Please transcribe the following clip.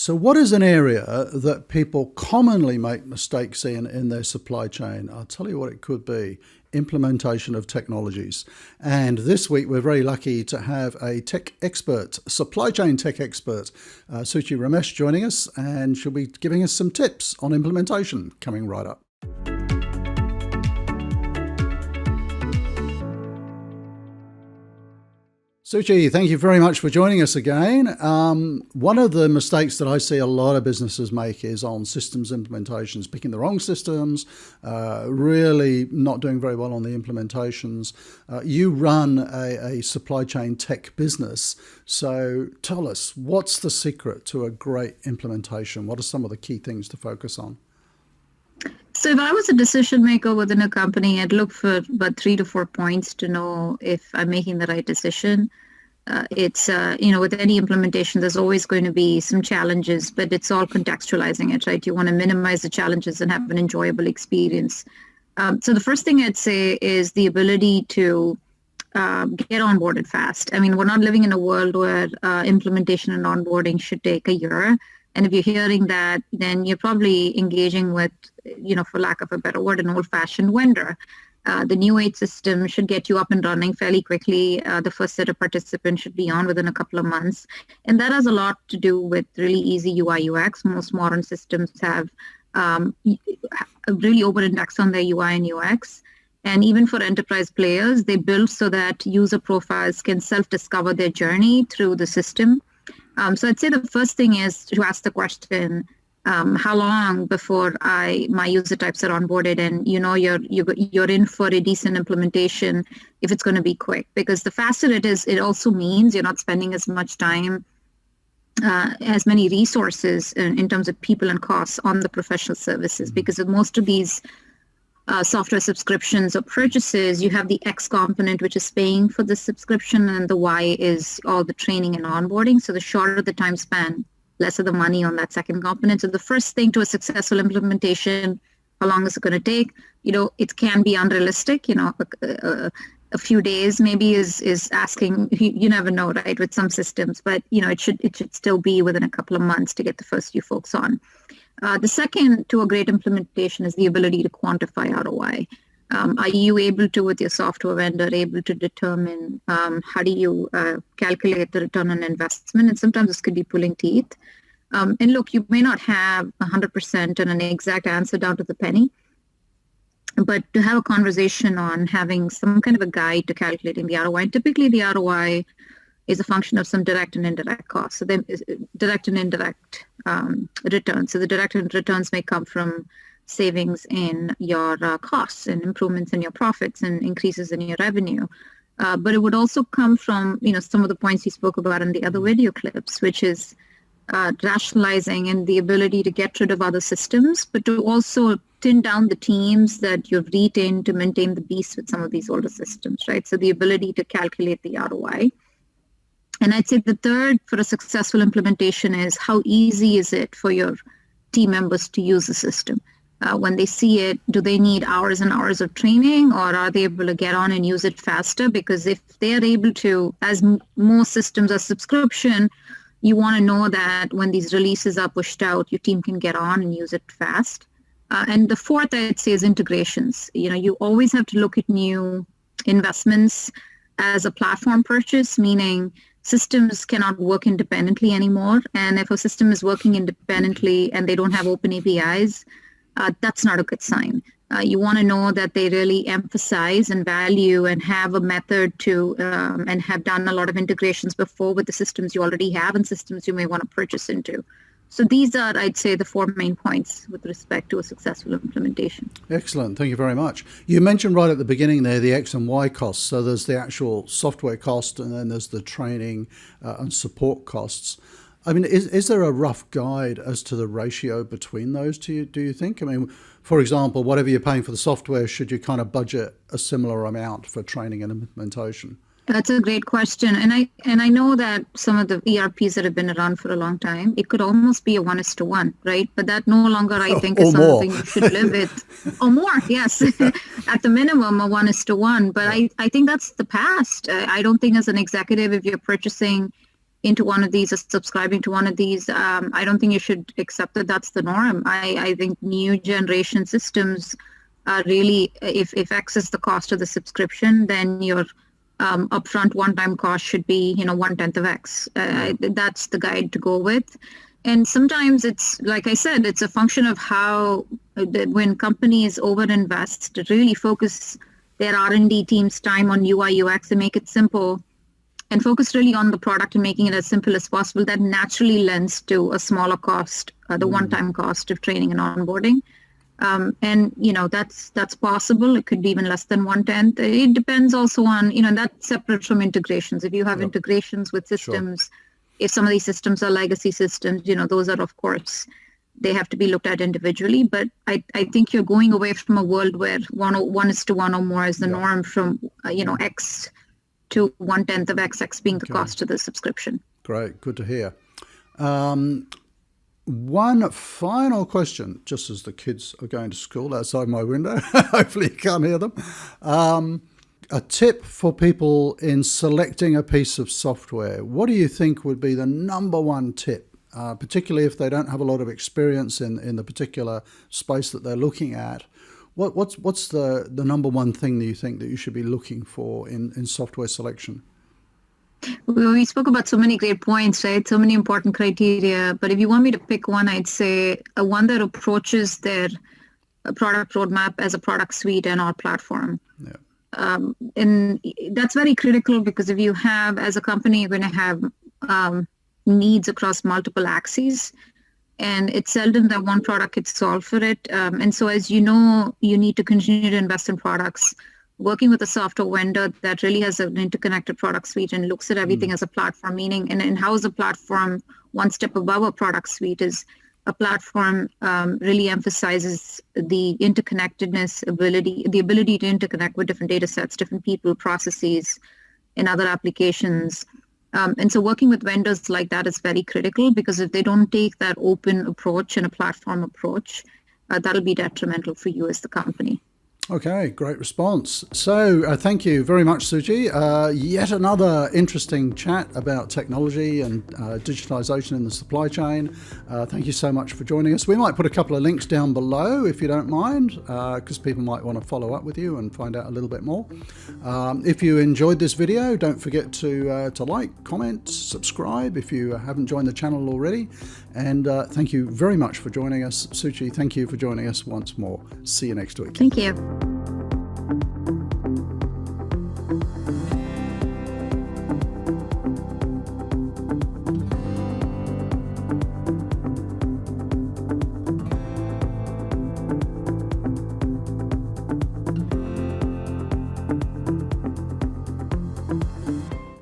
So what is an area that people commonly make mistakes in their supply chain? I'll tell you what it could be: implementation of technologies. And this week we're very lucky to have a tech expert, supply chain tech expert, Suuchi Ramesh, joining us, and she'll be giving us some tips on implementation coming right up. Suuchi, thank you very much for joining us again. One of the mistakes that I see a lot of businesses make is on systems implementations, picking the wrong systems, really not doing very well on the implementations. You run a supply chain tech business, so tell us, what's the secret to a great implementation? What are some of the key things to focus on? So if I was a decision maker within a company, I'd look for about 3 to 4 points to know if I'm making the right decision. With any implementation, there's always going to be some challenges, but it's all contextualizing it, right? You want to minimize the challenges and have an enjoyable experience. So the first thing I'd say is the ability to get onboarded fast. I mean, we're not living in a world where implementation and onboarding should take a year. And if you're hearing that, then you're probably engaging with, for lack of a better word, an old-fashioned vendor. The new age system should get you up and running fairly quickly. The first set of participants should be on within a couple of months. And that has a lot to do with really easy UI UX. Most modern systems have really over-indexed on their UI and UX. And even for enterprise players, they build so that user profiles can self-discover their journey through the system. So I'd say the first thing is to ask the question, how long before my user types are onboarded, and you're in for a decent implementation if it's going to be quick. Because the faster it is, it also means you're not spending as much time, as many resources in terms of people and costs on the professional services. Because of most of these software subscriptions or purchases, you have the X component, which is paying for the subscription, and the Y is all the training and onboarding. So the shorter the time span, less of the money on that second component. So the first thing to a successful implementation, how long is it going to take? It can be unrealistic. A few days maybe is asking. You never know, right? With some systems, but it should still be within a couple of months to get the first few folks on. The second to a great implementation is the ability to quantify ROI. Are you able to, with your software vendor, able to determine how do you calculate the return on investment? And sometimes this could be pulling teeth. And look, you may not have 100% and an exact answer down to the penny, but to have a conversation on having some kind of a guide to calculating the ROI. And typically the ROI is a function of some direct and indirect costs. So then direct and indirect returns. So the direct returns may come from savings in your costs and improvements in your profits and increases in your revenue. But it would also come from, some of the points you spoke about in the other video clips, which is rationalizing and the ability to get rid of other systems, but to also thin down the teams that you've retained to maintain the beast with some of these older systems, right? So the ability to calculate the ROI. And I'd say the third for a successful implementation is how easy is it for your team members to use the system? When they see it, do they need hours and hours of training, or are they able to get on and use it faster? Because if they're able to, as most systems are subscription, you want to know that when these releases are pushed out, your team can get on and use it fast. And the fourth, I'd say, is integrations. You always have to look at new investments as a platform purchase, meaning systems cannot work independently anymore. And if a system is working independently and they don't have open APIs, that's not a good sign. You want to know that they really emphasize and value and have a method to and have done a lot of integrations before with the systems you already have and systems you may want to purchase into. So these are, I'd say, the 4 main points with respect to a successful implementation. Excellent. Thank you very much. You mentioned right at the beginning there the X and Y costs. So there's the actual software cost, and then there's the training and support costs. I mean, is there a rough guide as to the ratio between those two, do you think? I mean, for example, whatever you're paying for the software, should you kind of budget a similar amount for training and implementation? That's a great question. And I know that some of the ERPs that have been around for a long time, it could almost be a 1:1, right? But that no longer, I think, is something you should live with. Or more, yes. At the minimum, a 1:1. But I think that's the past. I don't think as an executive, if you're purchasing into one of these or subscribing to one of these, I don't think you should accept that that's the norm. I think new generation systems are really, if X is the cost of the subscription, then your upfront one-time cost should be, 1/10 of X. That's the guide to go with. And sometimes it's, like I said, it's a function of how, when companies overinvest, to really focus their R&D team's time on UI, UX and make it simple, and focus really on the product and making it as simple as possible, that naturally lends to a smaller cost, the one-time cost of training and onboarding. And, that's possible. It could be even less than 1/10. It depends also on, that's separate from integrations. If you have integrations with systems, if some of these systems are legacy systems, those are, of course, they have to be looked at individually. But I think you're going away from a world where 1:1 or more is the norm, from, X to 1/10 of X being the cost of the subscription. Great. Good to hear. One final question, just as the kids are going to school outside my window. Hopefully you can't hear them. A tip for people in selecting a piece of software. What do you think would be the number one tip, particularly if they don't have a lot of experience in the particular space that they're looking at? What's the number one thing that you think that you should be looking for in software selection? We spoke about so many great points, right? So many important criteria. But if you want me to pick one, I'd say one that approaches their product roadmap as a product suite and or platform. Yeah. And that's very critical, because if you have, as a company, you're going to have needs across multiple axes. And it's seldom that one product gets solved for it. And so, as you know, you need to continue to invest in products. Working with a software vendor that really has an interconnected product suite and looks at everything as a platform, meaning, and how is a platform one step above a product suite, is a platform really emphasizes the interconnectedness the ability to interconnect with different data sets, different people, processes, and other applications. And so working with vendors like that is very critical, because if they don't take that open approach and a platform approach, that'll be detrimental for you as the company. Okay, great response. So thank you very much, Suuchi. Yet another interesting chat about technology and digitalization in the supply chain. Thank you so much for joining us. We might put a couple of links down below, if you don't mind, because people might want to follow up with you and find out a little bit more. If you enjoyed this video, don't forget to like, comment, subscribe if you haven't joined the channel already. And thank you very much for joining us. Suuchi, thank you for joining us once more. See you next week. Thank you.